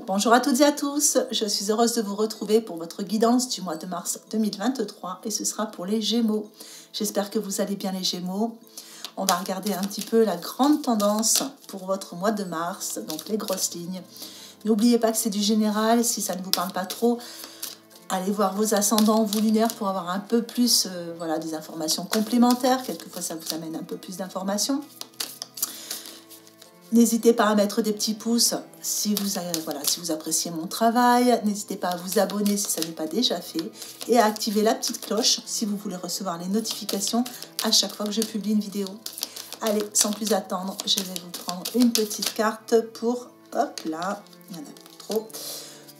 Bonjour à toutes et à tous, je suis heureuse de vous retrouver pour votre guidance du mois de mars 2023 et ce sera pour les Gémeaux. J'espère que vous allez bien les Gémeaux. On va regarder un petit peu la grande tendance pour votre mois de mars, donc les grosses lignes. N'oubliez pas que c'est du général, si ça ne vous parle pas trop, allez voir vos ascendants, vos lunaires pour avoir un peu plus voilà, des informations complémentaires. Quelquefois ça vous amène un peu plus d'informations. N'hésitez pas à mettre des petits pouces si vous appréciez mon travail. N'hésitez pas à vous abonner si ça n'est pas déjà fait. Et à activer la petite cloche si vous voulez recevoir les notifications à chaque fois que je publie une vidéo. Allez, sans plus attendre, je vais vous prendre une petite carte pour, hop là, il y en a trop,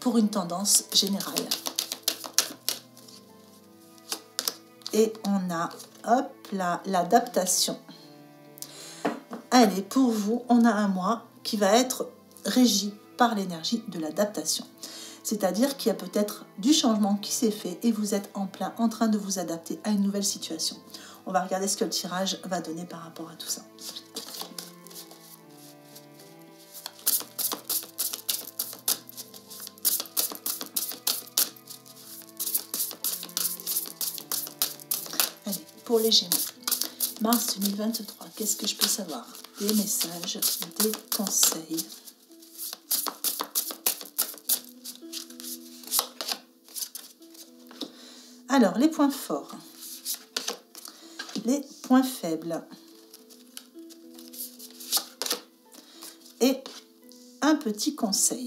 pour une tendance générale. Et on a, hop là, l'adaptation. Allez, pour vous, on a un mois qui va être régi par l'énergie de l'adaptation. C'est-à-dire qu'il y a peut-être du changement qui s'est fait et vous êtes en train de vous adapter à une nouvelle situation. On va regarder ce que le tirage va donner par rapport à tout ça. Allez, pour les Gémeaux. Mars 2023, qu'est-ce que je peux savoir? Des messages, des conseils. Alors, les points forts, les points faibles et un petit conseil.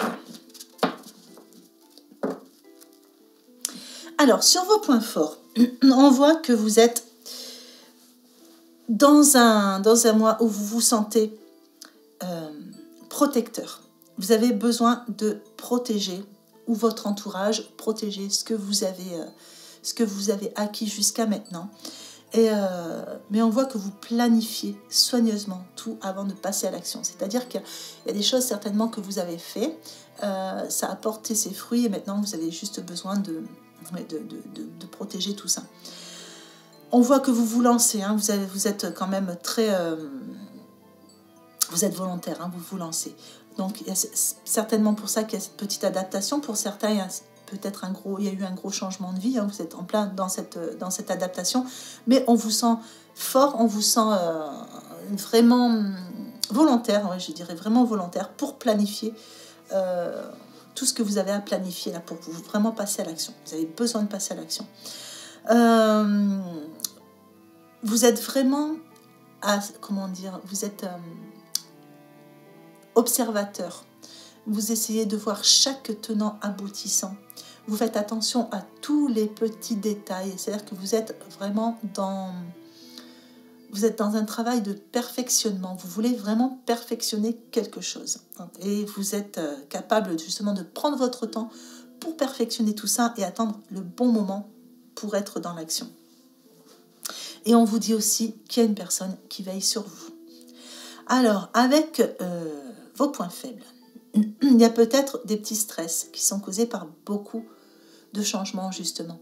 Alors, sur vos points forts, on voit que vous êtes dans un mois où vous vous sentez protecteur. Vous avez besoin de protéger ou votre entourage, protéger ce que vous avez acquis jusqu'à maintenant. Mais on voit que vous planifiez soigneusement tout avant de passer à l'action. C'est-à-dire qu'il y a des choses certainement que vous avez fait, ça a porté ses fruits et maintenant vous avez juste besoin de protéger tout ça. On voit que vous vous lancez, hein, vous êtes quand même très... vous êtes volontaire, hein, vous vous lancez. Donc, il y a certainement pour ça qu'il y a cette petite adaptation. Pour certains, il y a eu un gros changement de vie. Hein, vous êtes en plein dans cette adaptation. Mais on vous sent fort, on vous sent vraiment volontaire, ouais, je dirais vraiment volontaire, pour planifier tout ce que vous avez à planifier là, pour vous vraiment passer à l'action. Vous avez besoin de passer à l'action. Vous êtes vraiment, vous êtes observateur. Vous essayez de voir chaque tenant aboutissant. Vous faites attention à tous les petits détails. C'est-à-dire que vous êtes vraiment dans un travail de perfectionnement. Vous voulez vraiment perfectionner quelque chose. Et vous êtes capable justement de prendre votre temps pour perfectionner tout ça et attendre le bon moment pour être dans l'action. Et on vous dit aussi qu'il y a une personne qui veille sur vous. Alors, avec vos points faibles, il y a peut-être des petits stress qui sont causés par beaucoup de changements, justement.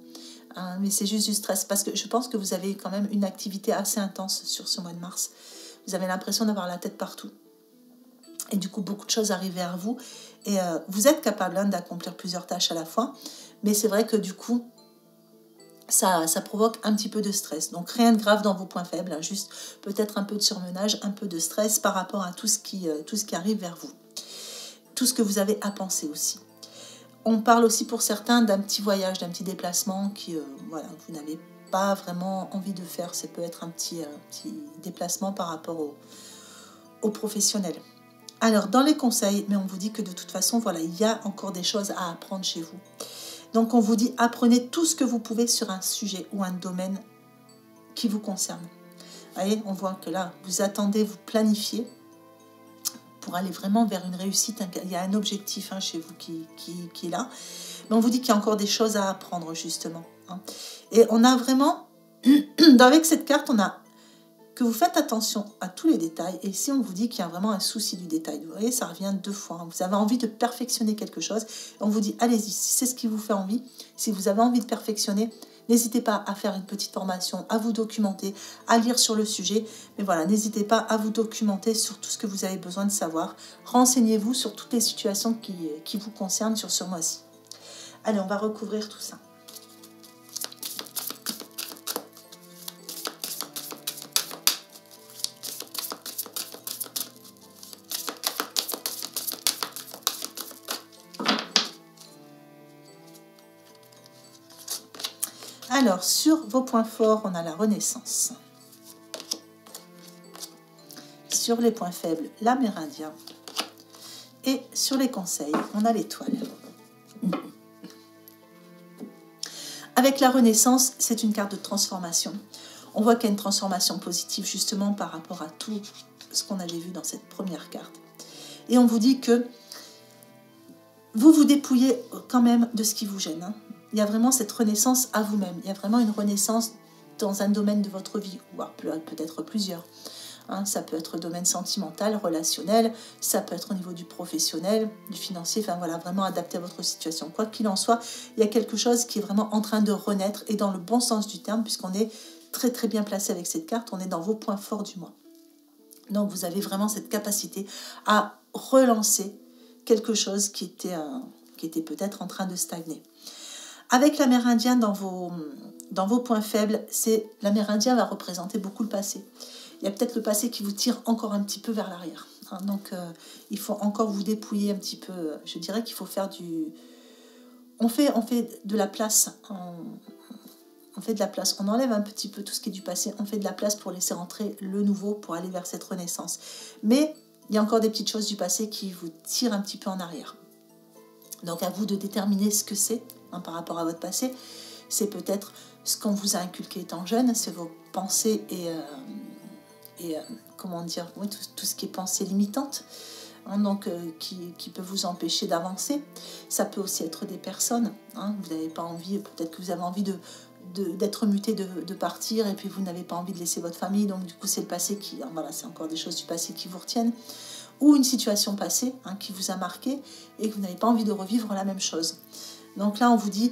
Mais c'est juste du stress, parce que je pense que vous avez quand même une activité assez intense sur ce mois de mars. Vous avez l'impression d'avoir la tête partout. Et du coup, beaucoup de choses arrivent vers vous. Et vous êtes capable d'accomplir plusieurs tâches à la fois. Mais c'est vrai que du coup, ça provoque un petit peu de stress. Donc, rien de grave dans vos points faibles. Hein, juste peut-être un peu de surmenage, un peu de stress par rapport à tout ce qui arrive vers vous. Tout ce que vous avez à penser aussi. On parle aussi pour certains d'un petit voyage, d'un petit déplacement qui, vous n'avez pas vraiment envie de faire. Ça peut être un petit déplacement par rapport aux professionnels. Alors, dans les conseils, mais on vous dit que de toute façon, voilà, il y a encore des choses à apprendre chez vous. Donc, on vous dit, apprenez tout ce que vous pouvez sur un sujet ou un domaine qui vous concerne. Vous voyez, on voit que là, vous attendez, vous planifiez pour aller vraiment vers une réussite. Il y a un objectif chez vous qui est là. Mais on vous dit qu'il y a encore des choses à apprendre, justement. Et on a vraiment, avec cette carte, on a que vous faites attention à tous les détails. Et ici, on vous dit qu'il y a vraiment un souci du détail. Vous voyez, ça revient 2 fois. Vous avez envie de perfectionner quelque chose. On vous dit, allez-y, si c'est ce qui vous fait envie, si vous avez envie de perfectionner, n'hésitez pas à faire une petite formation, à vous documenter, à lire sur le sujet. Mais voilà, n'hésitez pas à vous documenter sur tout ce que vous avez besoin de savoir. Renseignez-vous sur toutes les situations qui vous concernent sur ce mois-ci. Allez, on va recouvrir tout ça. Alors, sur vos points forts, on a la Renaissance. Sur les points faibles, l'Amérindien. Et sur les conseils, on a l'Étoile. Avec la Renaissance, c'est une carte de transformation. On voit qu'il y a une transformation positive justement par rapport à tout ce qu'on avait vu dans cette première carte. Et on vous dit que vous vous dépouillez quand même de ce qui vous gêne. Il y a vraiment cette renaissance à vous-même. Il y a vraiment une renaissance dans un domaine de votre vie, ou peut-être plusieurs. Ça peut être domaine sentimental, relationnel, ça peut être au niveau du professionnel, du financier, enfin voilà, vraiment adapté à votre situation. Quoi qu'il en soit, il y a quelque chose qui est vraiment en train de renaître, et dans le bon sens du terme, puisqu'on est très très bien placé avec cette carte, on est dans vos points forts du mois. Donc vous avez vraiment cette capacité à relancer quelque chose qui était peut-être en train de stagner. Avec l'Amérindien dans vos points faibles, l'Amérindien va représenter beaucoup le passé. Il y a peut-être le passé qui vous tire encore un petit peu vers l'arrière. Donc il faut encore vous dépouiller un petit peu. Je dirais qu'il faut faire on fait de la place. On fait de la place. On enlève un petit peu tout ce qui est du passé. On fait de la place pour laisser rentrer le nouveau, pour aller vers cette renaissance. Mais il y a encore des petites choses du passé qui vous tirent un petit peu en arrière. Donc à vous de déterminer ce que c'est par rapport à votre passé. C'est peut-être ce qu'on vous a inculqué étant jeune, c'est vos pensées et comment dire, oui, tout ce qui est pensée limitante, donc qui peut vous empêcher d'avancer. Ça peut aussi être des personnes. Vous n'avez pas envie, peut-être que vous avez envie d'être muté, de partir, et puis vous n'avez pas envie de laisser votre famille, donc du coup c'est le passé voilà, c'est encore des choses du passé qui vous retiennent, ou une situation passée qui vous a marqué et que vous n'avez pas envie de revivre la même chose. Donc là on vous dit,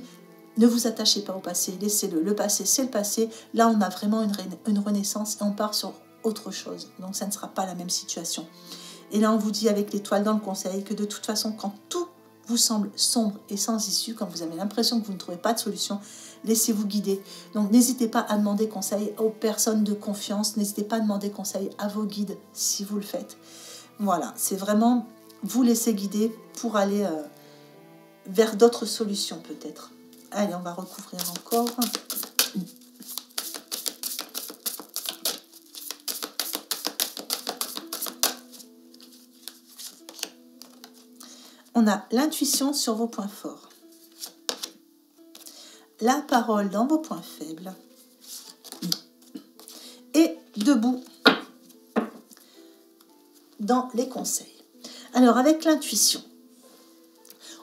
ne vous attachez pas au passé, laissez-le. Le passé, c'est le passé. Là, on a vraiment une renaissance et on part sur autre chose. Donc, ça ne sera pas la même situation. Et là, on vous dit avec l'étoile dans le conseil que de toute façon, quand tout vous semble sombre et sans issue, quand vous avez l'impression que vous ne trouvez pas de solution, laissez-vous guider. Donc, n'hésitez pas à demander conseil aux personnes de confiance. N'hésitez pas à demander conseil à vos guides si vous le faites. Voilà, c'est vraiment vous laisser guider pour aller vers d'autres solutions peut-être. Allez, on va recouvrir encore. On a l'intuition sur vos points forts. La parole dans vos points faibles. Et debout dans les conseils. Alors, avec l'intuition,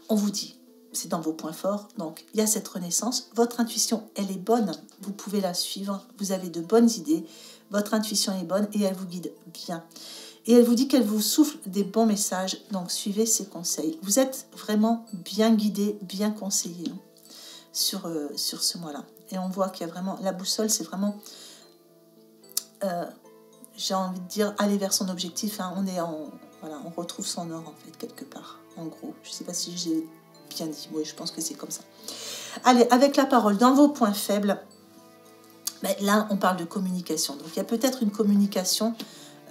on vous dit, c'est dans vos points forts, donc il y a cette renaissance. Votre intuition, elle est bonne, vous pouvez la suivre, vous avez de bonnes idées, votre intuition est bonne et elle vous guide bien. Et elle vous dit qu'elle vous souffle des bons messages, donc suivez ses conseils. Vous êtes vraiment bien guidé, bien conseillé sur ce mois-là. Et on voit qu'il y a vraiment, la boussole, c'est vraiment, j'ai envie de dire, aller vers son objectif. Voilà, on retrouve son or en fait, quelque part, en gros. Je ne sais pas si j'ai bien dit, oui, je pense que c'est comme ça. Allez, avec la parole, dans vos points faibles, là, on parle de communication. Donc, il y a peut-être une communication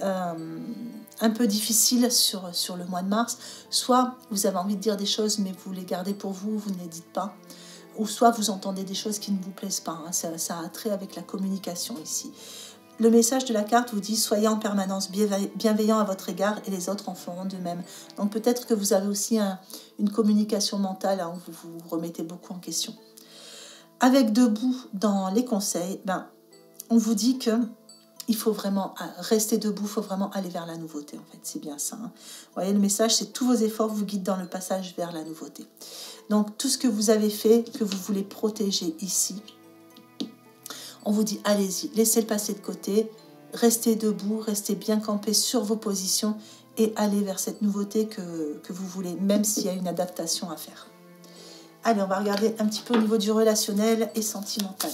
un peu difficile sur le mois de mars. Soit vous avez envie de dire des choses, mais vous les gardez pour vous, vous ne les dites pas. Ou soit vous entendez des choses qui ne vous plaisent pas. Ça a trait avec la communication ici. Le message de la carte vous dit « Soyez en permanence bienveillant à votre égard et les autres en feront de même ». Donc peut-être que vous avez aussi une communication mentale où vous vous remettez beaucoup en question. Avec debout dans les conseils, on vous dit qu'il faut vraiment rester debout, il faut vraiment aller vers la nouveauté. En fait, c'est bien ça. Vous voyez, le message, c'est tous vos efforts vous guident dans le passage vers la nouveauté. Donc tout ce que vous avez fait, que vous voulez protéger ici, on vous dit, allez-y, laissez le passé de côté, restez debout, restez bien campés sur vos positions et allez vers cette nouveauté que vous voulez, même s'il y a une adaptation à faire. Allez, on va regarder un petit peu au niveau du relationnel et sentimental.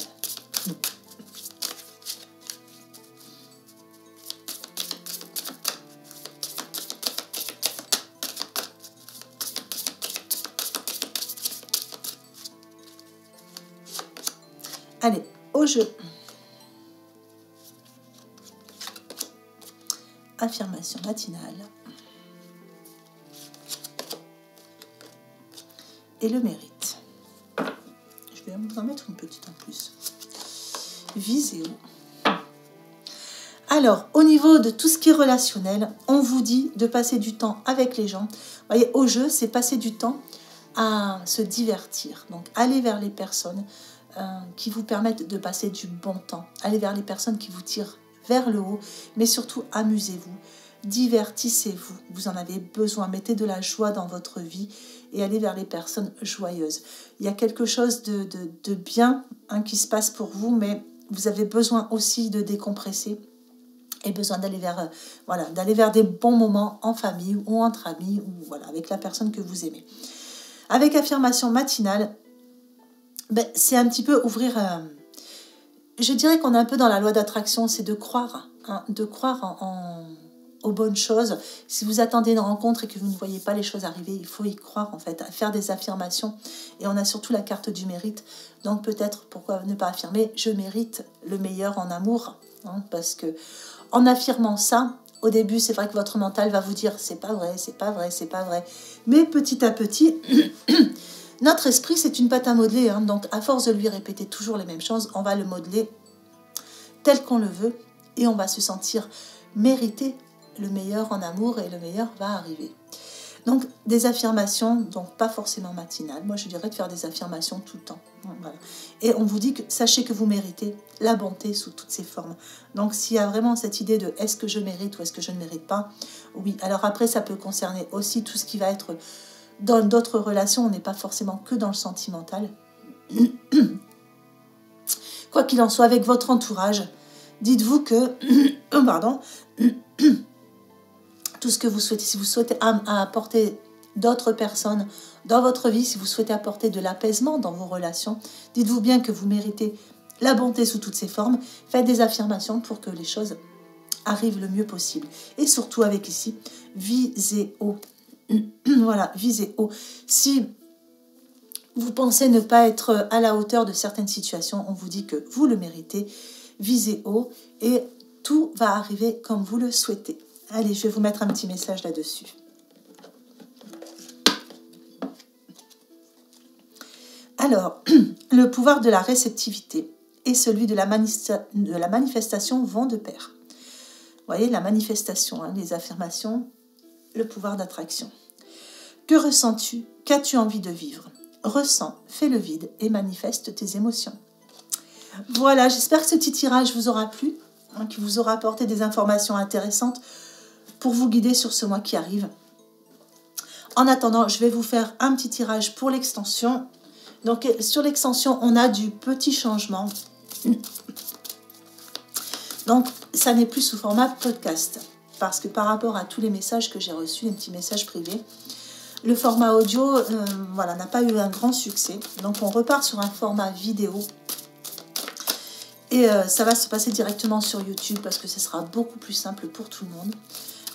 Allez, au jeu. Affirmation matinale. Et le mérite. Je vais vous en mettre une petite en plus. Visez où? Alors, au niveau de tout ce qui est relationnel, on vous dit de passer du temps avec les gens. Vous voyez, au jeu, c'est passer du temps à se divertir. Donc, allez vers les personnes qui vous permettent de passer du bon temps. Allez vers les personnes qui vous tirent vers le haut, mais surtout amusez-vous, divertissez-vous. Vous en avez besoin, mettez de la joie dans votre vie et allez vers les personnes joyeuses. Il y a quelque chose de bien qui se passe pour vous, mais vous avez besoin aussi de décompresser et besoin d'aller vers, d'aller vers des bons moments en famille ou entre amis ou voilà, avec la personne que vous aimez. Avec affirmation matinale, c'est un petit peu ouvrir... je dirais qu'on est un peu dans la loi d'attraction, c'est de croire, aux bonnes choses. Si vous attendez une rencontre et que vous ne voyez pas les choses arriver, il faut y croire en fait, à faire des affirmations. Et on a surtout la carte du mérite. Donc peut-être, pourquoi ne pas affirmer « je mérite le meilleur en amour » parce que en affirmant ça, au début, c'est vrai que votre mental va vous dire « c'est pas vrai, c'est pas vrai, c'est pas vrai ». Mais petit à petit... Notre esprit, c'est une pâte à modeler, donc à force de lui répéter toujours les mêmes choses, on va le modeler tel qu'on le veut et on va se sentir mériter le meilleur en amour et le meilleur va arriver. Donc des affirmations, donc pas forcément matinales, moi je dirais de faire des affirmations tout le temps. Voilà. Et on vous dit que sachez que vous méritez la bonté sous toutes ses formes. Donc s'il y a vraiment cette idée de est-ce que je mérite ou est-ce que je ne mérite pas, oui. Alors après ça peut concerner aussi tout ce qui va être... Dans d'autres relations, on n'est pas forcément que dans le sentimental. Quoi qu'il en soit, avec votre entourage, dites-vous que, tout ce que vous souhaitez, si vous souhaitez apporter d'autres personnes dans votre vie, si vous souhaitez apporter de l'apaisement dans vos relations, dites-vous bien que vous méritez la bonté sous toutes ses formes. Faites des affirmations pour que les choses arrivent le mieux possible. Et surtout avec ici, visez haut. Voilà, visez haut. Si vous pensez ne pas être à la hauteur de certaines situations, on vous dit que vous le méritez, visez haut et tout va arriver comme vous le souhaitez. Allez, je vais vous mettre un petit message là-dessus. Alors, le pouvoir de la réceptivité et celui de la manifestation vont de pair. Vous voyez, la manifestation, les affirmations, le pouvoir d'attraction. Que ressens-tu? Qu'as-tu envie de vivre? Ressens, fais le vide et manifeste tes émotions. Voilà, j'espère que ce petit tirage vous aura plu, qu'il vous aura apporté des informations intéressantes pour vous guider sur ce mois qui arrive. En attendant, je vais vous faire un petit tirage pour l'extension. Donc, sur l'extension, on a du petit changement. Donc, ça n'est plus sous format podcast. Parce que par rapport à tous les messages que j'ai reçus, les petits messages privés, le format audio n'a pas eu un grand succès. Donc, on repart sur un format vidéo. Et ça va se passer directement sur YouTube parce que ce sera beaucoup plus simple pour tout le monde.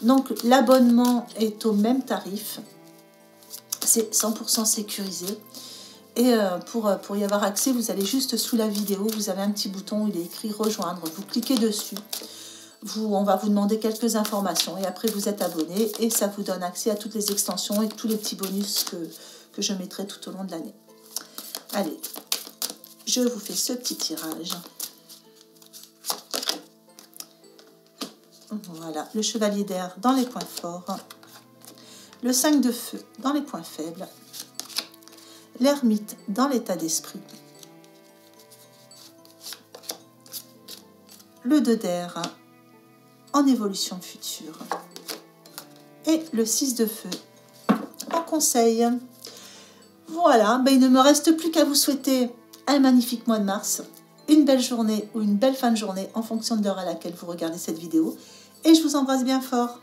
Donc, l'abonnement est au même tarif. C'est 100% sécurisé. Et pour y avoir accès, vous allez juste sous la vidéo, vous avez un petit bouton où il est écrit « Rejoindre ». Vous cliquez dessus. On va vous demander quelques informations et après vous êtes abonné et ça vous donne accès à toutes les extensions et tous les petits bonus que je mettrai tout au long de l'année. Allez, je vous fais ce petit tirage. Voilà, le chevalier d'air dans les points forts, le 5 de feu dans les points faibles, l'ermite dans l'état d'esprit, le 2 d'air en évolution future et le 6 de feu en conseil. Voilà, il ne me reste plus qu'à vous souhaiter un magnifique mois de mars une belle journée ou une belle fin de journée en fonction de l'heure à laquelle vous regardez cette vidéo. Et je vous embrasse bien fort.